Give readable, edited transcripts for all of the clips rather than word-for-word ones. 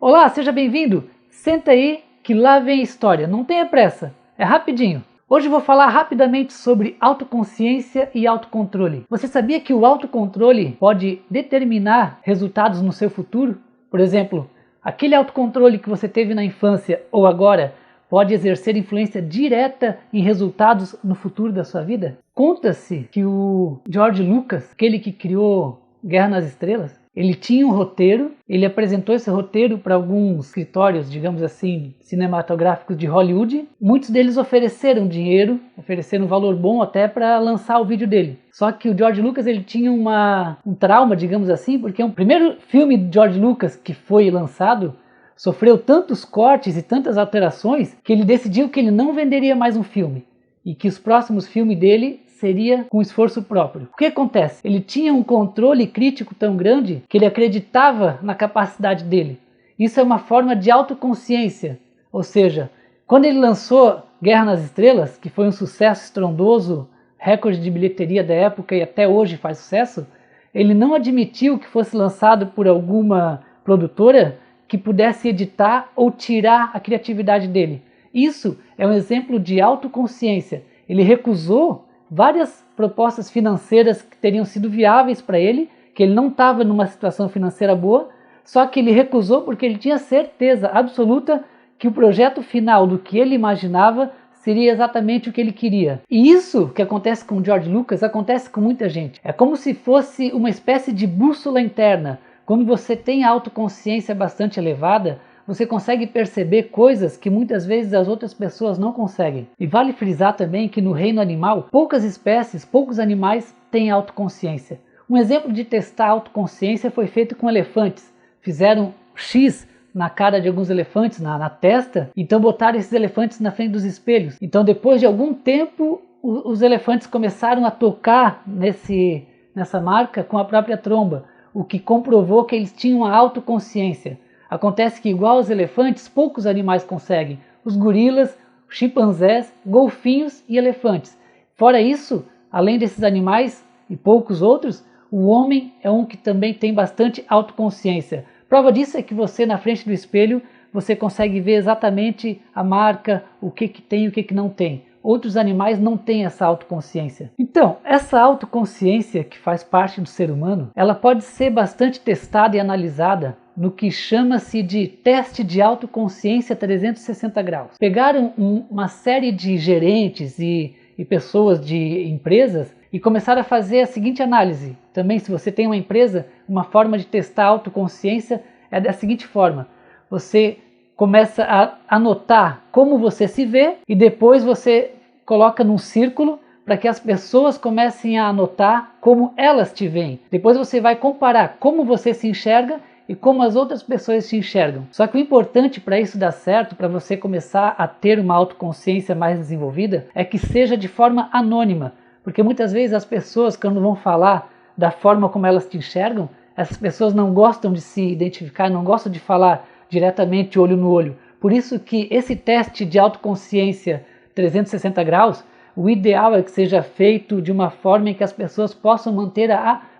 Olá, seja bem-vindo! Senta aí que lá vem a história, não tenha pressa, é rapidinho. Hoje eu vou falar rapidamente sobre autoconsciência e autocontrole. Você sabia que o autocontrole pode determinar resultados no seu futuro? Por exemplo, aquele autocontrole que você teve na infância ou agora pode exercer influência direta em resultados no futuro da sua vida? Conta-se que o George Lucas, aquele que criou Guerra nas Estrelas, ele tinha um roteiro, ele apresentou esse roteiro para alguns escritórios, digamos assim, cinematográficos de Hollywood. Muitos deles ofereceram dinheiro, ofereceram um valor bom até para lançar o vídeo dele. Só que o George Lucas ele tinha um trauma, digamos assim, porque o primeiro filme de George Lucas que foi lançado sofreu tantos cortes e tantas alterações que ele decidiu que ele não venderia mais um filme e que os próximos filmes dele seria com esforço próprio. O que acontece? Ele tinha um controle crítico tão grande que ele acreditava na capacidade dele. Isso é uma forma de autoconsciência. Ou seja, quando ele lançou Guerra nas Estrelas, que foi um sucesso estrondoso, recorde de bilheteria da época e até hoje faz sucesso, ele não admitiu que fosse lançado por alguma produtora que pudesse editar ou tirar a criatividade dele. Isso é um exemplo de autoconsciência. Ele recusou várias propostas financeiras que teriam sido viáveis para ele, que ele não estava numa situação financeira boa, só que ele recusou porque ele tinha certeza absoluta que o projeto final do que ele imaginava seria exatamente o que ele queria. E isso que acontece com o George Lucas acontece com muita gente. É como se fosse uma espécie de bússola interna. Quando você tem a autoconsciência bastante elevada, você consegue perceber coisas que muitas vezes as outras pessoas não conseguem. E vale frisar também que no reino animal, poucas espécies, poucos animais têm autoconsciência. Um exemplo de testar a autoconsciência foi feito com elefantes. Fizeram X na cara de alguns elefantes, na testa, então botaram esses elefantes na frente dos espelhos. Então depois de algum tempo, os elefantes começaram a tocar nessa marca com a própria tromba, o que comprovou que eles tinham a autoconsciência. Acontece que, igual aos elefantes, poucos animais conseguem. Os gorilas, chimpanzés, golfinhos e elefantes. Fora isso, além desses animais e poucos outros, o homem é um que também tem bastante autoconsciência. Prova disso é que você, na frente do espelho, você consegue ver exatamente a marca, o que tem e o que não tem. Outros animais não têm essa autoconsciência. Então, essa autoconsciência que faz parte do ser humano, ela pode ser bastante testada e analisada no que chama-se de teste de autoconsciência 360 graus. Pegaram uma série de gerentes e pessoas de empresas e começaram a fazer a seguinte análise. Também, se você tem uma empresa, uma forma de testar a autoconsciência é da seguinte forma. Você começa a anotar como você se vê e depois você coloca num círculo para que as pessoas comecem a anotar como elas te veem. Depois você vai comparar como você se enxerga e como as outras pessoas se enxergam. Só que o importante para isso dar certo, para você começar a ter uma autoconsciência mais desenvolvida, é que seja de forma anônima. Porque muitas vezes as pessoas, quando vão falar da forma como elas te enxergam, essas pessoas não gostam de se identificar, não gostam de falar diretamente olho no olho. Por isso que esse teste de autoconsciência 360 graus, o ideal é que seja feito de uma forma em que as pessoas possam manter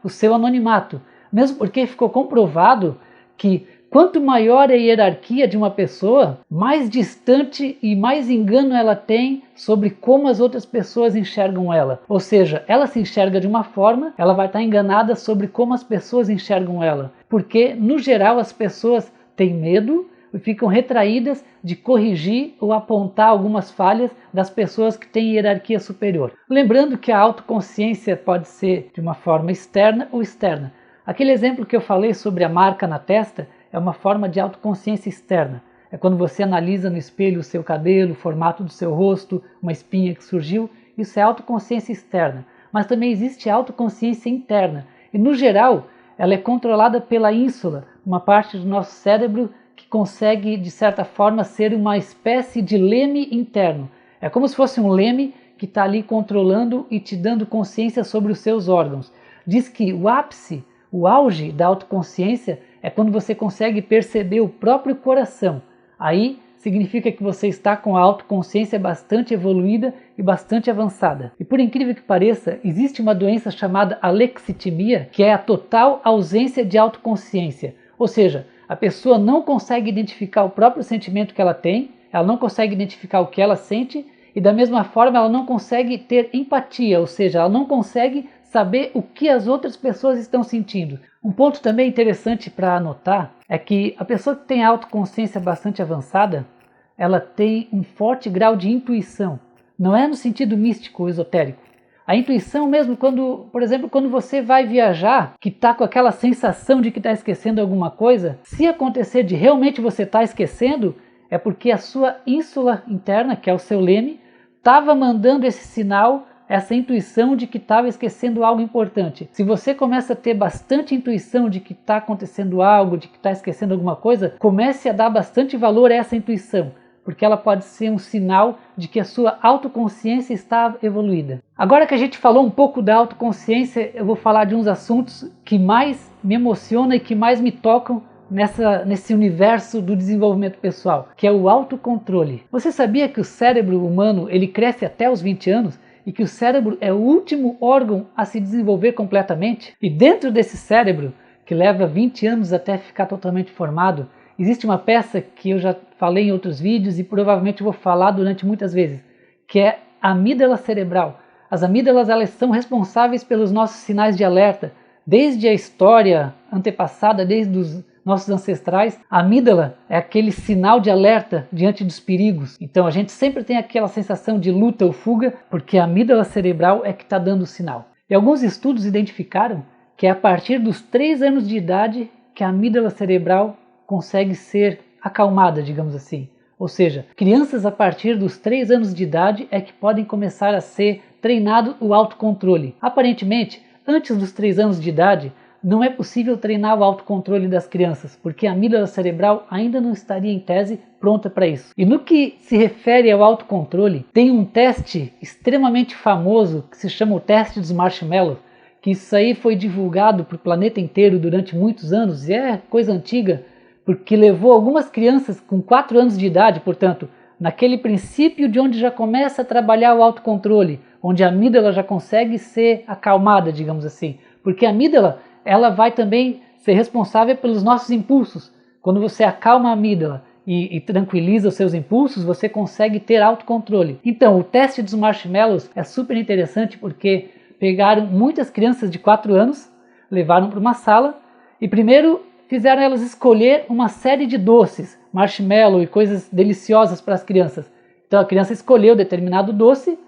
o seu anonimato. Mesmo porque ficou comprovado que quanto maior é a hierarquia de uma pessoa, mais distante e mais engano ela tem sobre como as outras pessoas enxergam ela. Ou seja, ela se enxerga de uma forma, ela vai estar enganada sobre como as pessoas enxergam ela. Porque, no geral, as pessoas têm medo e ficam retraídas de corrigir ou apontar algumas falhas das pessoas que têm hierarquia superior. Lembrando que a autoconsciência pode ser de uma forma externa ou externa. Aquele exemplo que eu falei sobre a marca na testa é uma forma de autoconsciência externa. É quando você analisa no espelho o seu cabelo, o formato do seu rosto, uma espinha que surgiu. Isso é autoconsciência externa. Mas também existe autoconsciência interna. E, no geral, ela é controlada pela ínsula, uma parte do nosso cérebro que consegue, de certa forma, ser uma espécie de leme interno. É como se fosse um leme que está ali controlando e te dando consciência sobre os seus órgãos. Diz que o ápice, o auge da autoconsciência é quando você consegue perceber o próprio coração. Aí significa que você está com a autoconsciência bastante evoluída e bastante avançada. E por incrível que pareça, existe uma doença chamada alexitimia, que é a total ausência de autoconsciência. Ou seja, a pessoa não consegue identificar o próprio sentimento que ela tem, ela não consegue identificar o que ela sente e da mesma forma ela não consegue ter empatia, ou seja, ela não consegue saber o que as outras pessoas estão sentindo. Um ponto também interessante para anotar é que a pessoa que tem autoconsciência bastante avançada, ela tem um forte grau de intuição. Não é no sentido místico ou esotérico. A intuição mesmo, por exemplo, quando você vai viajar, que está com aquela sensação de que está esquecendo alguma coisa, se acontecer de realmente você estar esquecendo, é porque a sua ínsula interna, que é o seu leme, estava mandando esse sinal, essa intuição de que estava esquecendo algo importante. Se você começa a ter bastante intuição de que está acontecendo algo, de que está esquecendo alguma coisa, comece a dar bastante valor a essa intuição, porque ela pode ser um sinal de que a sua autoconsciência está evoluída. Agora que a gente falou um pouco da autoconsciência, eu vou falar de uns assuntos que mais me emocionam e que mais me tocam nesse universo do desenvolvimento pessoal, que é o autocontrole. Você sabia que o cérebro humano ele cresce até os 20 anos e que o cérebro é o último órgão a se desenvolver completamente? E dentro desse cérebro, que leva 20 anos até ficar totalmente formado, existe uma peça que eu já falei em outros vídeos e provavelmente vou falar durante muitas vezes, que é a amígdala cerebral. As amígdalas elas são responsáveis pelos nossos sinais de alerta. Desde a história antepassada, desde os nossos ancestrais, a amígdala é aquele sinal de alerta diante dos perigos. Então a gente sempre tem aquela sensação de luta ou fuga, porque a amígdala cerebral é que está dando o sinal. E alguns estudos identificaram que é a partir dos 3 anos de idade que a amígdala cerebral consegue ser acalmada, digamos assim. Ou seja, crianças a partir dos 3 anos de idade é que podem começar a ser treinado o autocontrole. Aparentemente, antes dos 3 anos de idade, não é possível treinar o autocontrole das crianças, porque a amígdala cerebral ainda não estaria em tese pronta para isso. E no que se refere ao autocontrole, tem um teste extremamente famoso que se chama o teste dos marshmallows, que isso aí foi divulgado para o planeta inteiro durante muitos anos, e é coisa antiga, porque levou algumas crianças com 4 anos de idade, portanto, naquele princípio de onde já começa a trabalhar o autocontrole, onde a amígdala já consegue ser acalmada, digamos assim, porque a amígdala ela vai também ser responsável pelos nossos impulsos. Quando você acalma a amígdala e tranquiliza os seus impulsos, você consegue ter autocontrole. Então, o teste dos marshmallows é super interessante porque pegaram muitas crianças de 4 anos, levaram para uma sala e primeiro fizeram elas escolher uma série de doces, marshmallow e coisas deliciosas para as crianças. Então a criança escolheu determinado doce,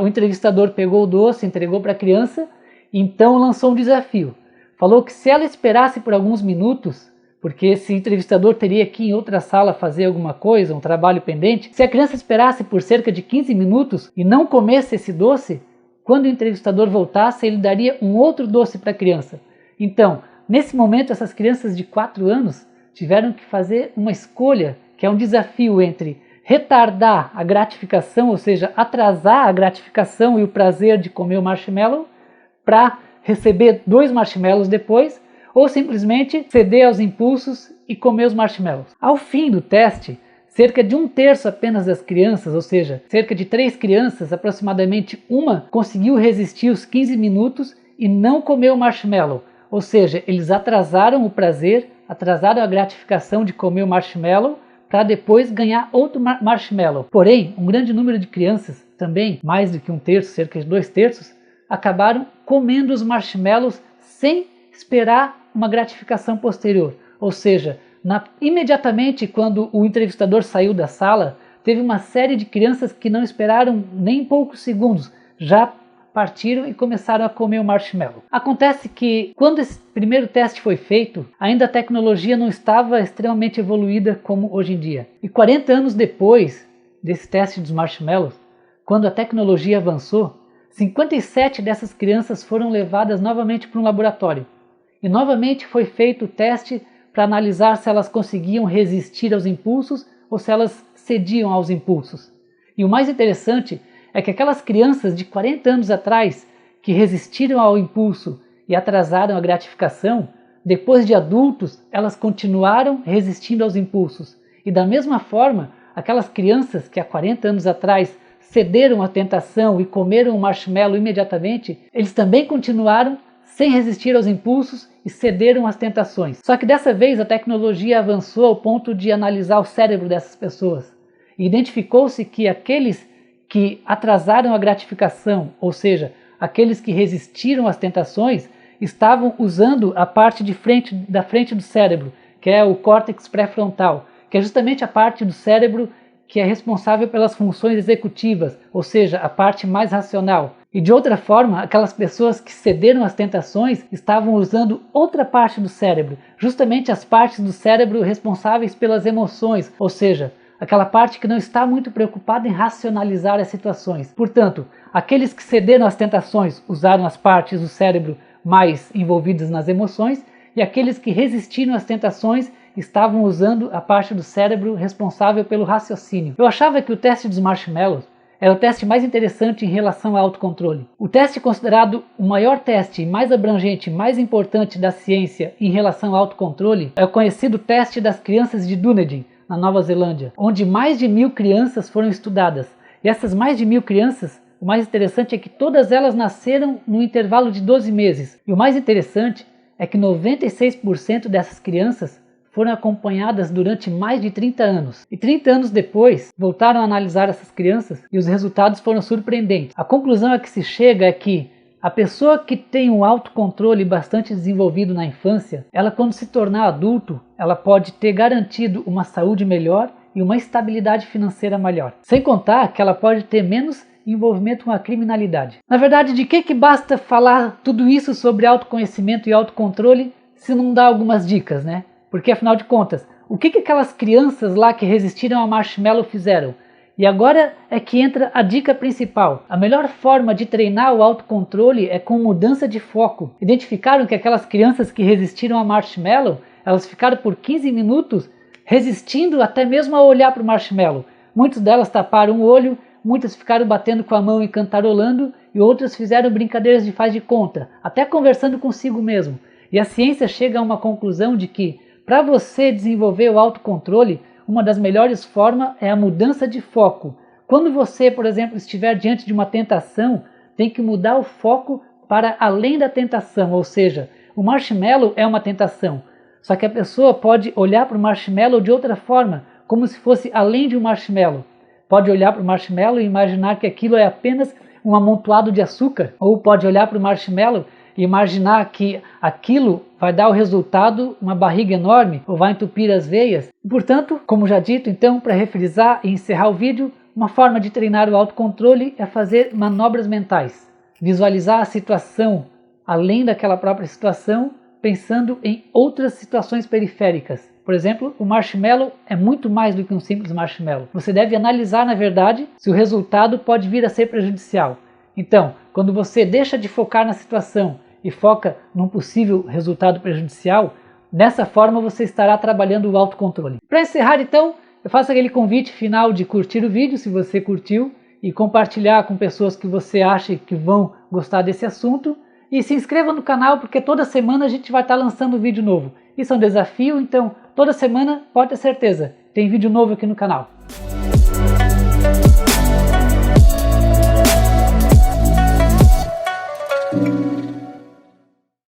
o entrevistador pegou o doce, entregou para a criança e então lançou um desafio. Falou que se ela esperasse por alguns minutos, porque esse entrevistador teria que ir em outra sala fazer alguma coisa, um trabalho pendente, se a criança esperasse por cerca de 15 minutos e não comesse esse doce, quando o entrevistador voltasse, ele daria um outro doce para a criança. Então, nesse momento, essas crianças de 4 anos tiveram que fazer uma escolha, que é um desafio entre retardar a gratificação, ou seja, atrasar a gratificação e o prazer de comer o marshmallow, para receber 2 marshmallows depois, ou simplesmente ceder aos impulsos e comer os marshmallows. Ao fim do teste, cerca de 1/3 apenas das crianças, ou seja, cerca de 3 crianças, aproximadamente uma, conseguiu resistir os 15 minutos e não comeu o marshmallow. Ou seja, eles atrasaram o prazer, atrasaram a gratificação de comer o marshmallow para depois ganhar outro marshmallow. Porém, um grande número de crianças, também mais do que 1/3, cerca de 2/3, acabaram comendo os marshmallows sem esperar uma gratificação posterior. Ou seja, imediatamente quando o entrevistador saiu da sala, teve uma série de crianças que não esperaram nem poucos segundos, já partiram e começaram a comer o marshmallow. Acontece que quando esse primeiro teste foi feito, ainda a tecnologia não estava extremamente evoluída como hoje em dia. E 40 anos depois desse teste dos marshmallows, quando a tecnologia avançou, 57 dessas crianças foram levadas novamente para um laboratório. E novamente foi feito o teste para analisar se elas conseguiam resistir aos impulsos ou se elas cediam aos impulsos. E o mais interessante é que aquelas crianças de 40 anos atrás que resistiram ao impulso e atrasaram a gratificação, depois de adultos, elas continuaram resistindo aos impulsos. E da mesma forma, aquelas crianças que há 40 anos atrás cederam à tentação e comeram o marshmallow imediatamente, eles também continuaram sem resistir aos impulsos e cederam às tentações. Só que dessa vez a tecnologia avançou ao ponto de analisar o cérebro dessas pessoas. E identificou-se que aqueles que atrasaram a gratificação, ou seja, aqueles que resistiram às tentações, estavam usando a parte da frente do cérebro, que é o córtex pré-frontal, que é justamente a parte do cérebro que é responsável pelas funções executivas, ou seja, a parte mais racional. E de outra forma, aquelas pessoas que cederam às tentações estavam usando outra parte do cérebro, justamente as partes do cérebro responsáveis pelas emoções, ou seja, aquela parte que não está muito preocupada em racionalizar as situações. Portanto, aqueles que cederam às tentações usaram as partes do cérebro mais envolvidas nas emoções, e aqueles que resistiram às tentações estavam usando a parte do cérebro responsável pelo raciocínio. Eu achava que o teste dos marshmallows era o teste mais interessante em relação ao autocontrole. O teste considerado o maior teste, mais abrangente, mais importante da ciência em relação ao autocontrole é o conhecido teste das crianças de Dunedin, na Nova Zelândia, onde mais de 1000 crianças foram estudadas. E essas mais de 1000 crianças, o mais interessante é que todas elas nasceram no intervalo de 12 meses. E o mais interessante é que 96% dessas crianças foram acompanhadas durante mais de 30 anos. E 30 anos depois, voltaram a analisar essas crianças e os resultados foram surpreendentes. A conclusão a que se chega é que a pessoa que tem um autocontrole bastante desenvolvido na infância, ela quando se tornar adulto, ela pode ter garantido uma saúde melhor e uma estabilidade financeira melhor. Sem contar que ela pode ter menos envolvimento com a criminalidade. Na verdade, de que basta falar tudo isso sobre autoconhecimento e autocontrole se não dá algumas dicas, né? Porque afinal de contas, o que aquelas crianças lá que resistiram ao marshmallow fizeram? E agora é que entra a dica principal. A melhor forma de treinar o autocontrole é com mudança de foco. Identificaram que aquelas crianças que resistiram ao marshmallow, elas ficaram por 15 minutos resistindo até mesmo a olhar para o marshmallow. Muitas delas taparam o olho, muitas ficaram batendo com a mão e cantarolando, e outras fizeram brincadeiras de faz de conta, até conversando consigo mesmo. E a ciência chega a uma conclusão de que, para você desenvolver o autocontrole, uma das melhores formas é a mudança de foco. Quando você, por exemplo, estiver diante de uma tentação, tem que mudar o foco para além da tentação, ou seja, o marshmallow é uma tentação, só que a pessoa pode olhar para o marshmallow de outra forma, como se fosse além de um marshmallow. Pode olhar para o marshmallow e imaginar que aquilo é apenas um amontoado de açúcar, ou pode olhar para o marshmallow e imaginar que aquilo vai dar o resultado uma barriga enorme ou vai entupir as veias. Portanto, como já dito, então, para refrisar e encerrar o vídeo, uma forma de treinar o autocontrole é fazer manobras mentais. Visualizar a situação além daquela própria situação, pensando em outras situações periféricas. Por exemplo, o marshmallow é muito mais do que um simples marshmallow. Você deve analisar, na verdade, se o resultado pode vir a ser prejudicial. Então, quando você deixa de focar na situação e foca num possível resultado prejudicial, dessa forma você estará trabalhando o autocontrole. Para encerrar então, eu faço aquele convite final de curtir o vídeo, se você curtiu, e compartilhar com pessoas que você acha que vão gostar desse assunto. E se inscreva no canal, porque toda semana a gente vai estar lançando vídeo novo. Isso é um desafio, então toda semana, pode ter certeza, tem vídeo novo aqui no canal.